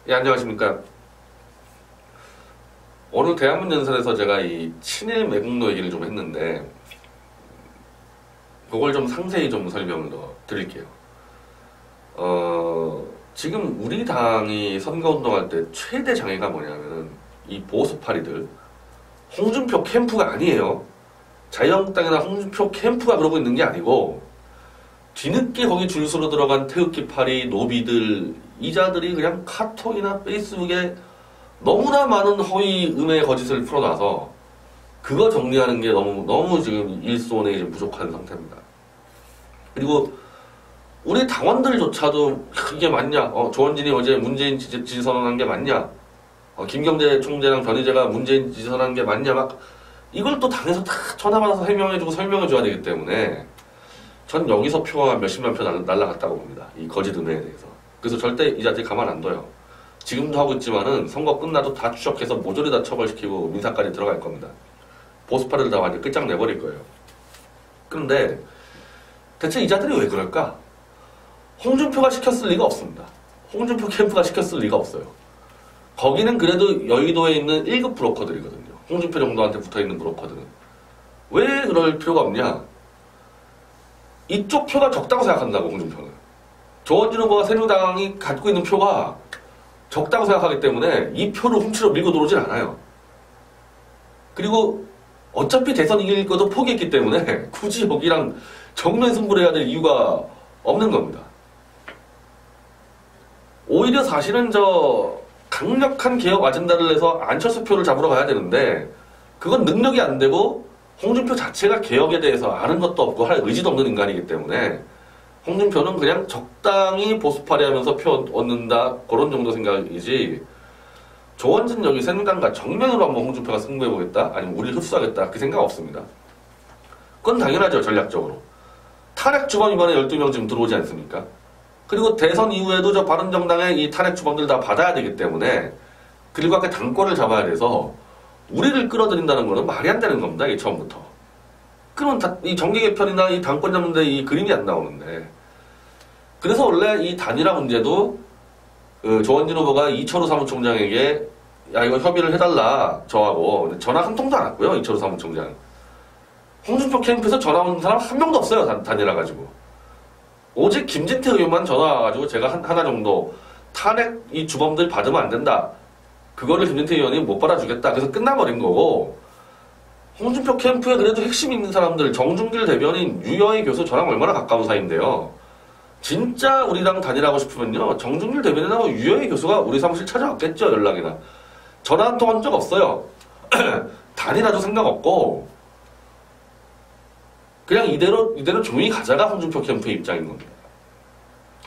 예, 안녕하십니까. 오늘 대한문연설에서 제가 이 친일 매국노 얘기를 좀 했는데, 그걸 좀 상세히 좀 설명을 더 드릴게요. 지금 우리 당이 선거운동할 때 최대 장애가 뭐냐면은, 이 보수파리들, 홍준표 캠프가 아니에요. 자유한국당이나 홍준표 캠프가 그러고 있는 게 아니고, 뒤늦게 거기 줄서로 들어간 태극기 파리, 노비들, 이자들이 그냥 카톡이나 페이스북에 너무나 많은 허위 음해 거짓을 풀어놔서 그거 정리하는 게 너무 지금 일손에 이제 부족한 상태입니다. 그리고 우리 당원들조차도 이게 맞냐? 조원진이 어제 문재인 지지 선언한 게 맞냐? 김경재 총재랑 변희재가 문재인 지지 선언한 게 맞냐? 막 이걸 또 당에서 다 전화받아서 해명해주고 설명해줘야 되기 때문에 전 여기서 표가 몇십만 표 날라갔다고 봅니다. 이 거짓 음해에 대해서. 그래서 절대 이 자체 가만 안 둬요. 지금도 하고 있지만은 선거 끝나도 다 추적해서 모조리 다 처벌시키고 민사까지 들어갈 겁니다. 보수파를 다 완전 끝장내버릴 거예요. 그런데 대체 이 자들이 왜 그럴까? 홍준표가 시켰을 리가 없습니다. 홍준표 캠프가 시켰을 리가 없어요. 거기는 그래도 여의도에 있는 1급 브로커들이거든요. 홍준표 정도한테 붙어있는 브로커들은. 왜 그럴 필요가 없냐? 이쪽 표가 적다고 생각한다고, 홍준표는. 조원진 후보가 새누리당이 갖고 있는 표가 적다고 생각하기 때문에 이 표를 훔치러 밀고 들어오진 않아요. 그리고 어차피 대선 이길 것도 포기했기 때문에 굳이 여기랑 정면 승부를 해야 될 이유가 없는 겁니다. 오히려 사실은 강력한 개혁 아젠다를 내서 안철수 표를 잡으러 가야 되는데 그건 능력이 안 되고 홍준표 자체가 개혁에 대해서 아는 것도 없고 할 의지도 없는 인간이기 때문에 홍준표는 그냥 적당히 보수파리 하면서 표 얻는다 그런 정도 생각이지 조원진 여기 새누리당과 정면으로 한번 홍준표가 승부해보겠다 아니면 우리를 흡수하겠다 그 생각 없습니다. 그건 당연하죠. 전략적으로. 탄핵 주범 이번에 12명 지금 들어오지 않습니까? 그리고 대선 이후에도 저 바른정당의 이 탄핵 주범들 다 받아야 되기 때문에 그리고 아까 당권을 잡아야 돼서 우리를 끌어들인다는 거는 말이 안 되는 겁니다. 이게 처음부터. 그러면 이 정계 개편이나 이 당권 잡는데 이 그림이 안 나오는데. 그래서 원래 이 단일화 문제도 조원진 후보가 이철우 사무총장에게 야 이거 협의를 해달라 저하고 전화 한 통도 안 왔고요. 이철우 사무총장. 홍준표 캠프에서 전화 온 사람 한 명도 없어요. 단일화 가지고. 오직 김진태 의원만 전화 와가지고 제가 하나 정도 탄핵 이 주범들 받으면 안 된다. 그거를 김진태 의원이 못 받아주겠다. 그래서 끝나버린 거고 홍준표 캠프에 그래도 핵심 있는 사람들 정준길 대변인 유여희 교수 저랑 얼마나 가까운 사이인데요. 진짜 우리랑 단일하고 싶으면요. 정준길 대변인하고 유여희 교수가 우리 사무실 찾아왔겠죠. 연락이나. 전화 한 통 한 적 없어요. 단일화도 생각 없고 그냥 이대로 조용히 가자가 홍준표 캠프의 입장인 겁니다.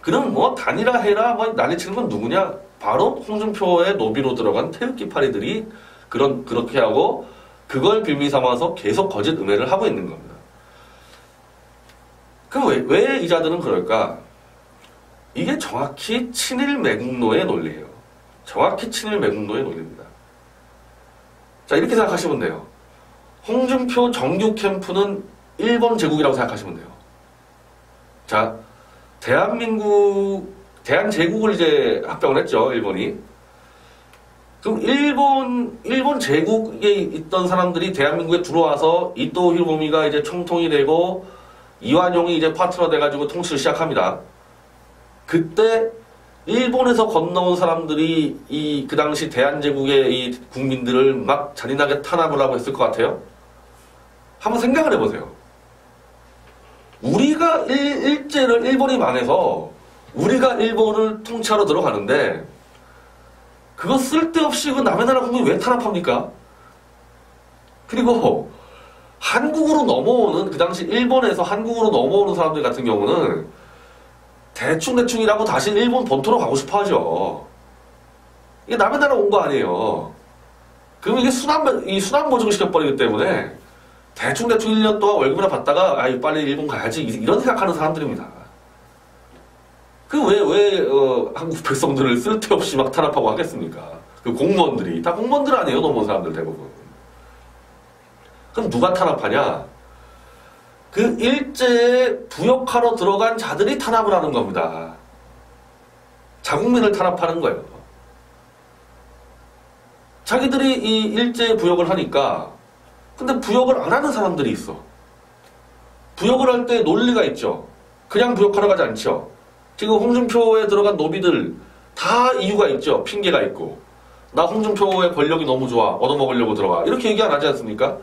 그럼 뭐 단일화 해라 뭐 난리치는 건 누구냐? 바로 홍준표의 노비로 들어간 태극기 파리들이 그렇게 하고 그걸 빌미 삼아서 계속 거짓 음해를 하고 있는 겁니다. 그럼 왜 이자들은 그럴까? 이게 정확히 친일 매국노의 논리예요. 정확히 친일 매국노의 논리입니다. 자, 이렇게 생각하시면 돼요. 홍준표 정규 캠프는 일본 제국이라고 생각하시면 돼요. 자, 대한제국을 이제 합병을 했죠, 일본이. 그럼 일본 제국에 있던 사람들이 대한민국에 들어와서 이토 히로부미가 이제 총통이 되고 이완용이 이제 파트너 돼가지고 통치를 시작합니다. 그때 일본에서 건너온 사람들이 그 당시 대한제국의 이 국민들을 막 잔인하게 탄압을 하고 했을 것 같아요? 한번 생각을 해보세요. 우리가 일제를 일본이 망해서 우리가 일본을 통치하러 들어가는데 그거 쓸데없이 그 남의 나라 국민 왜 탄압합니까? 그리고 한국으로 넘어오는 그 당시 일본에서 한국으로 넘어오는 사람들 같은 경우는 대충이라고 다시 일본 본토로 가고 싶어 하죠. 이게 남의 나라 온 거 아니에요. 그러면 이게 순환 보증을 시켜버리기 때문에 대충 1년 동안 월급이나 받다가 빨리 일본 가야지 이런 생각하는 사람들입니다. 왜 한국 백성들을 쓸데없이 막 탄압하고 하겠습니까? 그 공무원들이 다 공무원들 아니에요. 넘어온 사람들 대부분. 그럼 누가 탄압하냐? 그 일제에 부역하러 들어간 자들이 탄압을 하는 겁니다. 자국민을 탄압하는 거예요. 자기들이 이 일제 부역을 하니까 근데 부역을 안 하는 사람들이 있어. 부역을 할 때 논리가 있죠. 그냥 부역하러 가지 않죠. 지금 홍준표에 들어간 노비들 다 이유가 있죠. 핑계가 있고. 나 홍준표의 권력이 너무 좋아. 얻어먹으려고 들어가. 이렇게 얘기 안 하지 않습니까?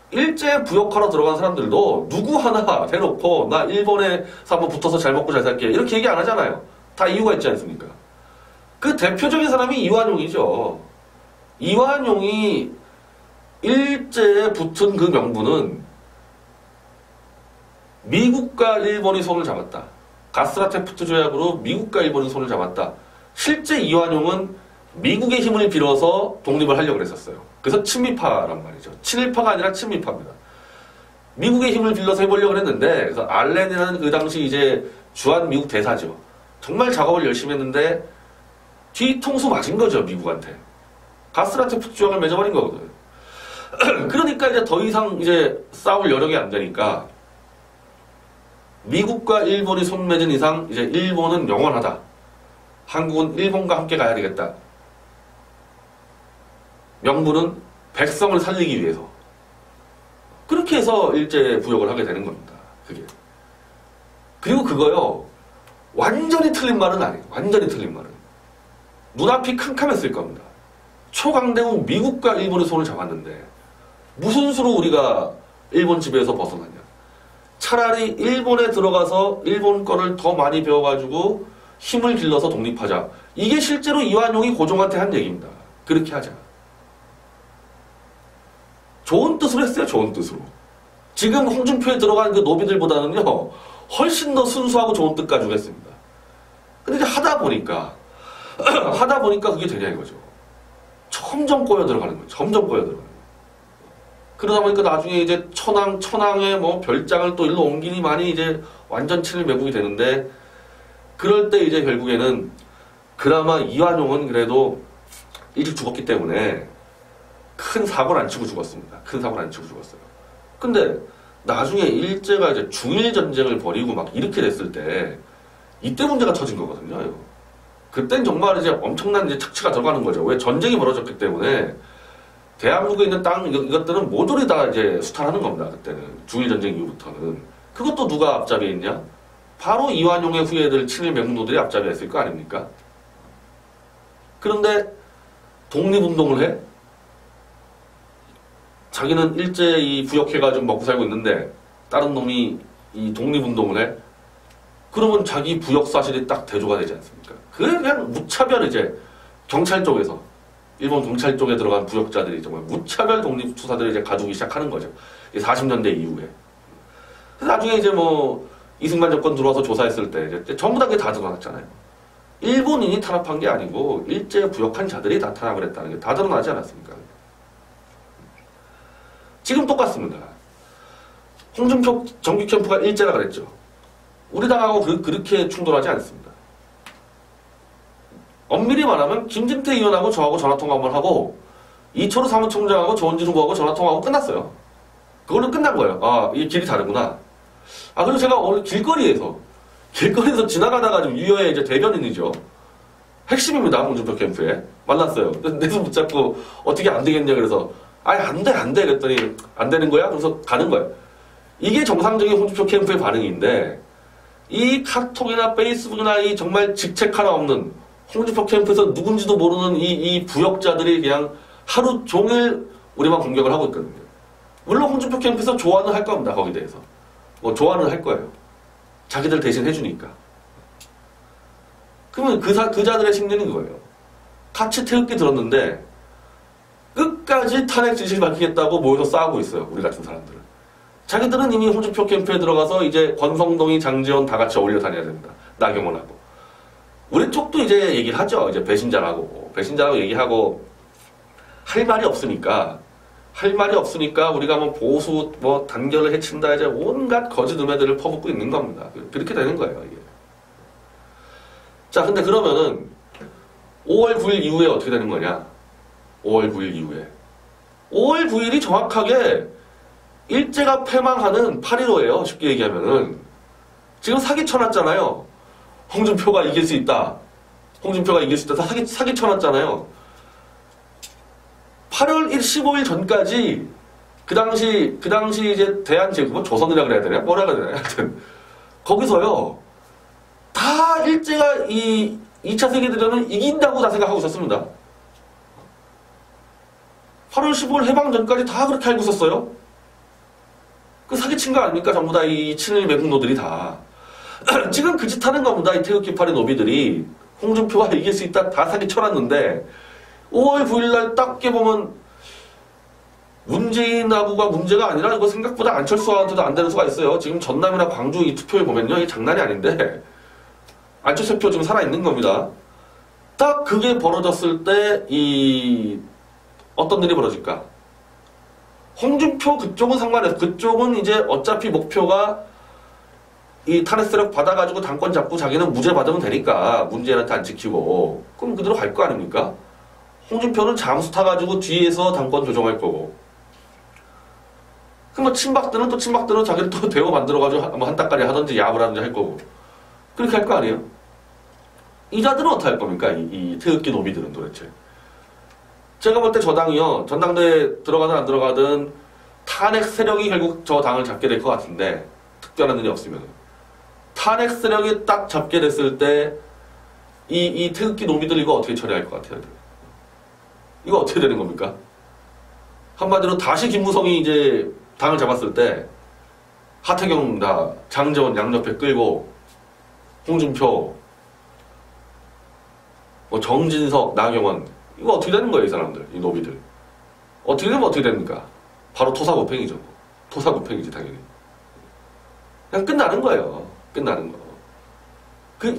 일제 부역하러 들어간 사람들도 누구 하나 대놓고 나 일본에서 한번 붙어서 잘 먹고 잘 살게. 이렇게 얘기 안 하잖아요. 다 이유가 있지 않습니까? 그 대표적인 사람이 이완용이죠. 이완용이 일제에 붙은 그 명분은 미국과 일본이 손을 잡았다. 가스라테프트 조약으로 미국과 일본이 손을 잡았다. 실제 이완용은 미국의 힘을 빌어서 독립을 하려고 했었어요. 그래서 친미파란 말이죠. 친일파가 아니라 친미파입니다. 미국의 힘을 빌려서 해보려고 했는데, 그래서 알렌이라는 그 당시 이제 주한 미국 대사죠. 정말 작업을 열심히 했는데 뒤통수 맞은 거죠, 미국한테. 가스라테프트 조약을 맺어버린 거거든. 그러니까 이제 더 이상 이제 싸울 여력이 안 되니까 미국과 일본이 손 맺은 이상 이제 일본은 영원하다. 한국은 일본과 함께 가야 되겠다. 명분은 백성을 살리기 위해서. 그렇게 해서 일제 부역을 하게 되는 겁니다. 그게. 그리고 그거요. 완전히 틀린 말은 아니에요. 완전히 틀린 말은. 눈앞이 캄캄했을 겁니다. 초강대국 미국과 일본이 손을 잡았는데 무슨 수로 우리가 일본 지배에서 벗어나냐. 차라리 일본에 들어가서 일본 거를 더 많이 배워가지고 힘을 길러서 독립하자. 이게 실제로 이완용이 고종한테 한 얘기입니다. 그렇게 하자. 좋은 뜻으로 했어요. 좋은 뜻으로. 지금 홍준표에 들어간 그 노비들보다는요. 훨씬 더 순수하고 좋은 뜻 가지고 했습니다. 근데 이제 하다 보니까 그게 되냐 이거죠. 점점 꼬여 들어가는 거예요. 점점 꼬여 들어가는 거예요. 그러다 보니까 나중에 이제 천황의 뭐 별장을 또 일로 옮기니 많이 이제 완전 친일 매국이 되는데 그럴 때 이제 결국에는 그나마 이완용은 그래도 일찍 죽었기 때문에 큰 사고를 안 치고 죽었습니다. 큰 사고를 안 치고 죽었어요. 근데 나중에 일제가 이제 중일 전쟁을 벌이고 막 이렇게 됐을 때 이때 문제가 터진 거거든요. 그땐 정말 이제 엄청난 이제 착취가 들어가는 거죠. 왜 전쟁이 벌어졌기 때문에 대한민국에 있는 땅 이것들은 모조리 다 이제 수탈하는 겁니다. 그때는 중일 전쟁 이후부터는 그것도 누가 앞잡이에 있냐? 바로 이완용의 후예들 친일 매국노들이 앞잡이에 있을 거 아닙니까? 그런데 독립운동을 해? 자기는 일제히 부역해가지고 먹고 살고 있는데 다른 놈이 이 독립운동을 해? 그러면 자기 부역 사실이 딱 대조가 되지 않습니까? 그냥 무차별 이제 경찰 쪽에서 일본 경찰 쪽에 들어간 부역자들이 정말 무차별 독립 투사들을 이제 가두기 시작하는 거죠. 40년대 이후에. 그래서 나중에 이제 뭐 이승만 정권 들어와서 조사했을 때 이제 전부 다 그게 다 드러났잖아요. 일본인이 탄압한 게 아니고 일제 부역한 자들이 다 탄압을 했다는 게 다 드러나지 않았습니까? 지금 똑같습니다. 홍준표 정규 캠프가 일제라 그랬죠. 우리 당하고 그렇게 충돌하지 않습니다. 엄밀히 말하면 김진태 의원하고 저하고 전화통화 한번 하고 이철우 사무총장하고 조원진 후보하고 전화통화하고 끝났어요. 그걸로 끝난 거예요. 아, 이게 길이 다르구나. 아, 그리고 제가 오늘 길거리에서 지나가다가 좀 유여의 이제 대변인이죠. 핵심입니다. 홍준표 캠프에. 만났어요. 내 손 붙잡고 어떻게 안 되겠냐 그래서 아니 안 돼 그랬더니 안 되는 거야? 그래서 가는 거예요. 이게 정상적인 홍준표 캠프의 반응인데 이 카톡이나 페이스북이나 이 정말 직책 하나 없는 홍준표 캠프에서 누군지도 모르는 이 부역자들이 그냥 하루 종일 우리만 공격을 하고 있거든요. 물론 홍준표 캠프에서 조언을 할 겁니다. 거기에 대해서. 뭐 조언을 할 거예요. 자기들 대신 해주니까. 그러면 그 자들의 심리는 그거예요. 같이 태극기 들었는데 끝까지 탄핵 진실 밝히겠다고 모여서 싸우고 있어요. 우리 같은 사람들은. 자기들은 이미 홍준표 캠프에 들어가서 이제 권성동이 장제원 다 같이 어울려 다녀야 됩니다. 나경원하고. 우리 쪽도 이제 얘기를 하죠. 이제 배신자라고 얘기하고 할 말이 없으니까 우리가 뭐 보수 뭐 단결을 해친다 이제 온갖 거짓 음해들을 퍼붓고 있는 겁니다. 그렇게 되는 거예요. 이게. 자, 근데 그러면은 5월 9일 이후에 어떻게 되는 거냐? 5월 9일 이후에 5월 9일이 정확하게 일제가 패망하는 8.15예요. 쉽게 얘기하면은 지금 사기 쳐놨잖아요. 홍준표가 이길 수 있다. 사기 쳐놨잖아요. 8월 15일 전까지 그 당시 이제 대한제국, 뭐 조선이라 그래야 되나? 뭐라 그래야 되나? 하여튼 거기서요 다 일제가 이 2차 세계대전을 이긴다고 다 생각하고 있었습니다. 8월 15일 해방 전까지 다 그렇게 알고 있었어요. 그 사기친 거 아닙니까? 전부 다 이 친일 매국노들이 다. 지금 그 짓 하는 겁니다. 이 태극기 파리 노비들이. 홍준표가 이길 수 있다 다 사기쳐놨는데 5월 9일날 딱 깨보면 문재인하고가 문제가 아니라 이거 생각보다 안철수한테도 안 되는 수가 있어요. 지금 전남이나 광주 이 투표를 보면요. 이게 장난이 아닌데 안철수 표 지금 살아있는 겁니다. 딱 그게 벌어졌을 때 어떤 일이 벌어질까? 홍준표 그쪽은 상관없어. 그쪽은 이제 어차피 목표가 이 탄핵 세력 받아가지고 당권 잡고 자기는 무죄 받으면 되니까 문재인한테 안 지키고 그럼 그대로 갈 거 아닙니까? 홍준표는 잠수 타가지고 뒤에서 당권 조정할 거고 그럼 뭐 친박들은 또 친박들은 자기를 또 대우 만들어가지고 뭐 한따까리 하든지 야부를 하든지 할 거고 그렇게 할 거 아니에요? 이자들은 어떻게 할 겁니까? 이 태극기 노비들은 도대체. 제가 볼 때 저 당이요. 전당대회 들어가든 안 들어가든 탄핵 세력이 결국 저 당을 잡게 될 것 같은데 특별한 일이 없으면 탄핵 세력이 딱 잡게 됐을 때 이 태극기 노비들 이거 어떻게 처리할 것 같아요? 이거 어떻게 되는 겁니까? 한마디로 다시 김무성이 이제 당을 잡았을 때 하태경 다 장제원 양옆에 끌고 홍준표 뭐 정진석 나경원 이거 어떻게 되는 거예요, 이 사람들, 이 노비들. 어떻게 되면 어떻게 됩니까? 바로 토사구팽이죠. 토사구팽이지, 당연히. 그냥 끝나는 거예요. 끝나는 거.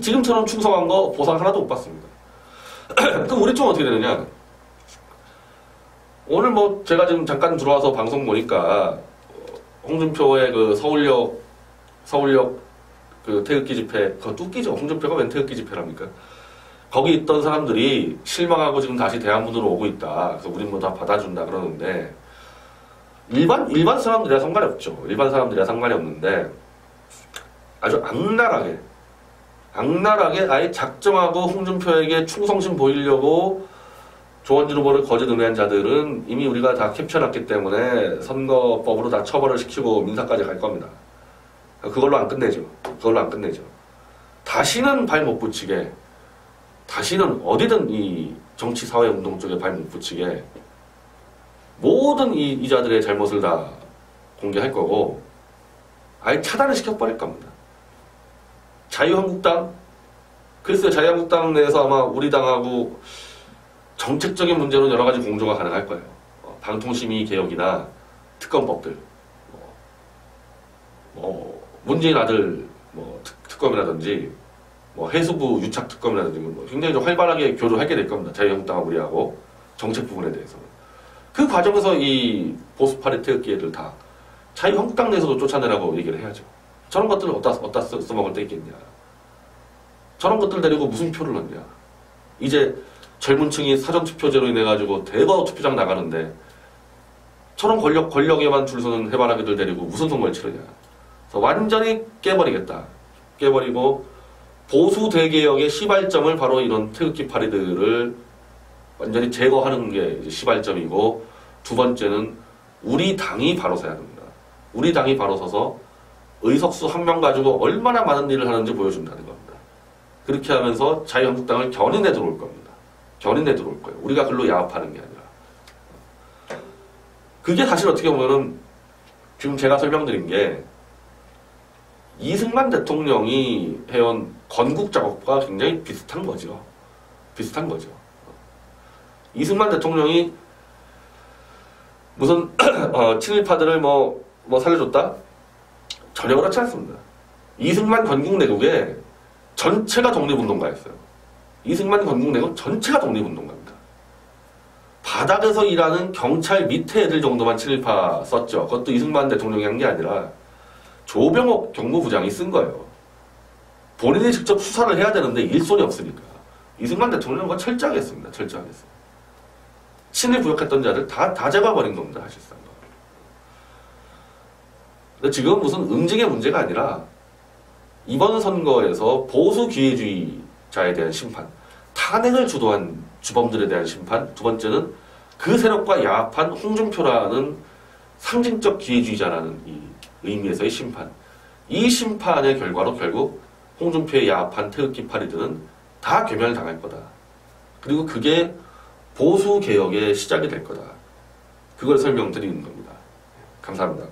지금처럼 충성한 거 보상 하나도 못 받습니다. 그럼 우리 쪽 어떻게 되느냐? 오늘 뭐 제가 지금 잠깐 들어와서 방송 보니까 홍준표의 그 서울역 그 태극기 집회, 그거 뚝기죠. 홍준표가 웬 태극기 집회랍니까? 거기 있던 사람들이 실망하고 지금 다시 대한문으로 오고 있다. 그래서 우린 뭐 다 받아준다 그러는데 일반 사람들이야 상관이 없죠. 일반 사람들이야 상관이 없는데 아주 악랄하게 아예 작정하고 홍준표에게 충성심 보이려고 조원진 후보를 거짓 은혜한 자들은 이미 우리가 다 캡쳐놨기 때문에 선거법으로 다 처벌을 시키고 민사까지 갈 겁니다. 그걸로 안 끝내죠. 다시는 발 못 붙이게 다시는 어디든 이 정치 사회 운동 쪽에 발 못 붙이게 모든 이 자들의 잘못을 다 공개할 거고 아예 차단을 시켜버릴 겁니다. 자유한국당 글쎄요. 자유한국당 내에서 아마 우리 당하고 정책적인 문제로 여러 가지 공조가 가능할 거예요. 방통심의 개혁이나 특검법들 문재인 아들 특검이라든지 해수부 유착 특검이라든지 굉장히 좀 활발하게 교류하게 될 겁니다. 자유한국당하고 우리하고 정책 부분에 대해서는. 그 과정에서 이 보수파리 태극기 애들 다 자유한국당 내에서도 쫓아내라고 얘기를 해야죠. 저런 것들을 어디다 써먹을 데 있겠냐. 저런 것들 데리고 무슨 표를 넣냐. 이제 젊은 층이 사전투표제로 인해가지고 대거 투표장 나가는데 저런 권력에만 줄 서는 해바라기들 데리고 무슨 선거를 치르냐. 그래서 완전히 깨버리겠다. 깨버리고 보수 대개혁의 시발점을 바로 이런 태극기 파리들을 완전히 제거하는 게 이제 시발점이고 두 번째는 우리 당이 바로 서야 됩니다. 우리 당이 바로 서서 의석수 한 명 가지고 얼마나 많은 일을 하는지 보여준다는 겁니다. 그렇게 하면서 자유한국당을 견인해 들어올 겁니다. 견인해 들어올 거예요. 우리가 글로 야합하는 게 아니라. 그게 사실 어떻게 보면은 지금 제가 설명드린 게 이승만 대통령이 해온 건국 작업과 굉장히 비슷한 거죠. 이승만 대통령이 무슨 친일파들을 뭐 살려줬다? 전혀 그렇지 않습니다. 이승만 건국내국에 전체가 독립운동가였어요. 이승만 건국내국 전체가 독립운동가입니다. 바닥에서 일하는 경찰 밑에 애들 정도만 친일파 썼죠. 그것도 이승만 대통령이 한 게 아니라 조병옥 경무부장이 쓴 거예요. 본인이 직접 수사를 해야 되는데 일손이 없으니까. 이승만 대통령은 그거 철저하게 했습니다. 철저하게 했어요. 친일 부역했던 자들 다 잡아버린 겁니다. 사실상. 근데 지금 무슨 응징의 문제가 아니라 이번 선거에서 보수 기회주의자에 대한 심판, 탄핵을 주도한 주범들에 대한 심판, 두 번째는 그 세력과 야합한 홍준표라는 상징적 기회주의자라는 이 의미에서의 심판. 이 심판의 결과로 결국 홍준표에 야합한 태극기 파리들은 다 괴멸당할 거다. 그리고 그게 보수 개혁의 시작이 될 거다. 그걸 설명드리는 겁니다. 감사합니다.